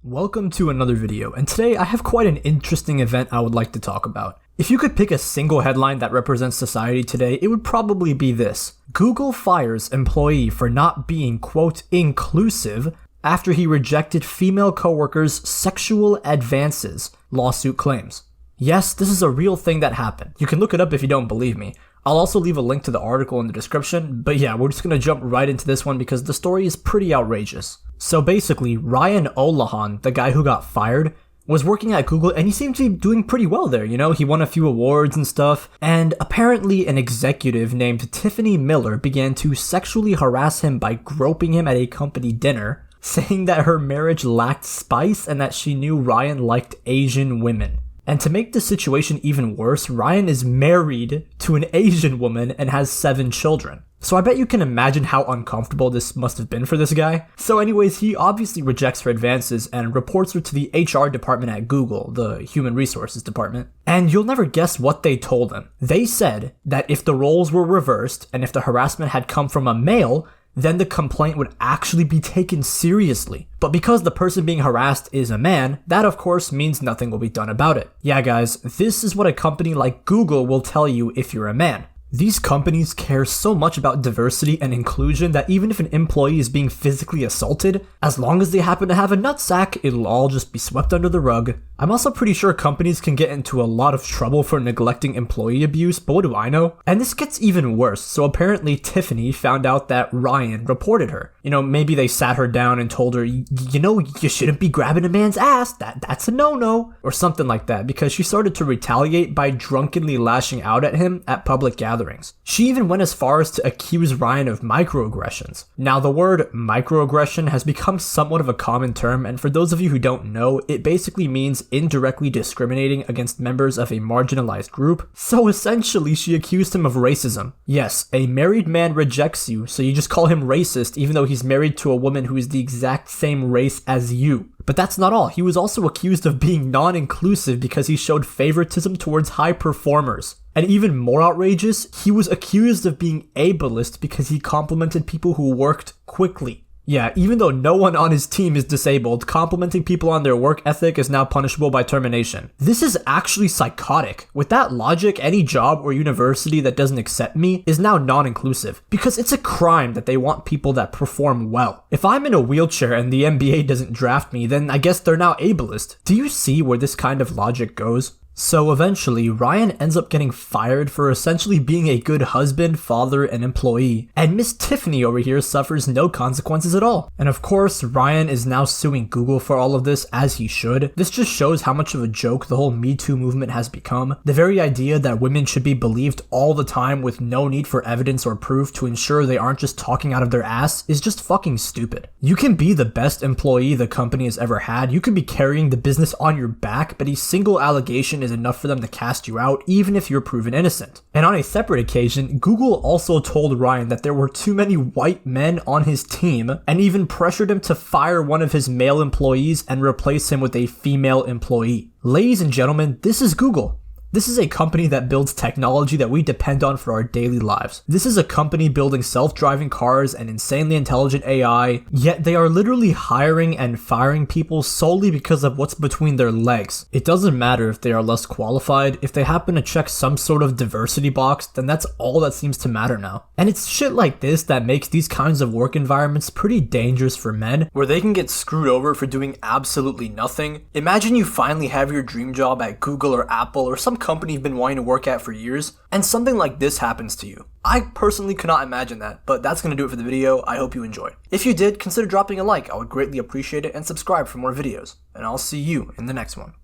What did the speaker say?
Welcome to another video, and today I have quite an interesting event I would like to talk about. If you could pick a single headline that represents society today, it would probably be this. Google fires employee for not being, quote, inclusive after he rejected female coworkers' sexual advances, lawsuit claims. Yes, this is a real thing that happened. You can look it up if you don't believe me. I'll also leave a link to the article in the description, but yeah, we're just gonna jump right into this one because the story is pretty outrageous. So basically, Ryan Olohan, the guy who got fired, was working at Google and he seemed to be doing pretty well there, you know? He won a few awards and stuff, and apparently an executive named Tiffany Miller began to sexually harass him by groping him at a company dinner, saying that her marriage lacked spice and that she knew Ryan liked Asian women. And to make the situation even worse, Ryan is married to an Asian woman and has 7 children. So I bet you can imagine how uncomfortable this must have been for this guy. So anyways, he obviously rejects her advances and reports her to the HR department at Google, the human resources department. And you'll never guess what they told him. They said that if the roles were reversed and if the harassment had come from a male, then the complaint would actually be taken seriously. But because the person being harassed is a man, that of course means nothing will be done about it. Yeah guys, this is what a company like Google will tell you if you're a man. These companies care so much about diversity and inclusion that even if an employee is being physically assaulted, as long as they happen to have a nutsack, it'll all just be swept under the rug. I'm also pretty sure companies can get into a lot of trouble for neglecting employee abuse, but what do I know? And this gets even worse. So apparently Tiffany found out that Ryan reported her. You know, maybe they sat her down and told her, you shouldn't be grabbing a man's ass, that's a no-no, or something like that, because she started to retaliate by drunkenly lashing out at him at public gatherings. She even went as far as to accuse Ryan of microaggressions. Now, the word microaggression has become somewhat of a common term, and for those of you who don't know, it basically means indirectly discriminating against members of a marginalized group. So essentially, she accused him of racism. Yes, a married man rejects you, so you just call him racist even though he's married to a woman who is the exact same race as you. But that's not all. He was also accused of being non-inclusive because he showed favoritism towards high performers. And even more outrageous, he was accused of being ableist because he complimented people who worked quickly. Yeah, even though no one on his team is disabled, complimenting people on their work ethic is now punishable by termination. This is actually psychotic. With that logic, any job or university that doesn't accept me is now non-inclusive, because it's a crime that they want people that perform well. If I'm in a wheelchair and the NBA doesn't draft me, then I guess they're now ableist. Do you see where this kind of logic goes? So eventually, Ryan ends up getting fired for essentially being a good husband, father, and employee, and Miss Tiffany over here suffers no consequences at all. And of course, Ryan is now suing Google for all of this, as he should. This just shows how much of a joke the whole Me Too movement has become. The very idea that women should be believed all the time with no need for evidence or proof to ensure they aren't just talking out of their ass is just fucking stupid. You can be the best employee the company has ever had, you can be carrying the business on your back, but a single allegation is enough for them to cast you out even if you're proven innocent. And on a separate occasion, Google also told Ryan that there were too many white men on his team and even pressured him to fire one of his male employees and replace him with a female employee. Ladies and gentlemen, this is Google. This is a company that builds technology that we depend on for our daily lives. This is a company building self-driving cars and insanely intelligent AI, yet they are literally hiring and firing people solely because of what's between their legs. It doesn't matter if they are less qualified, if they happen to check some sort of diversity box, then that's all that seems to matter now. And it's shit like this that makes these kinds of work environments pretty dangerous for men, where they can get screwed over for doing absolutely nothing. Imagine you finally have your dream job at Google or Apple or some company you've been wanting to work at for years, and something like this happens to you. I personally cannot imagine that, but that's going to do it for the video. I hope you enjoyed. If you did, consider dropping a like. I would greatly appreciate it, and subscribe for more videos. And I'll see you in the next one.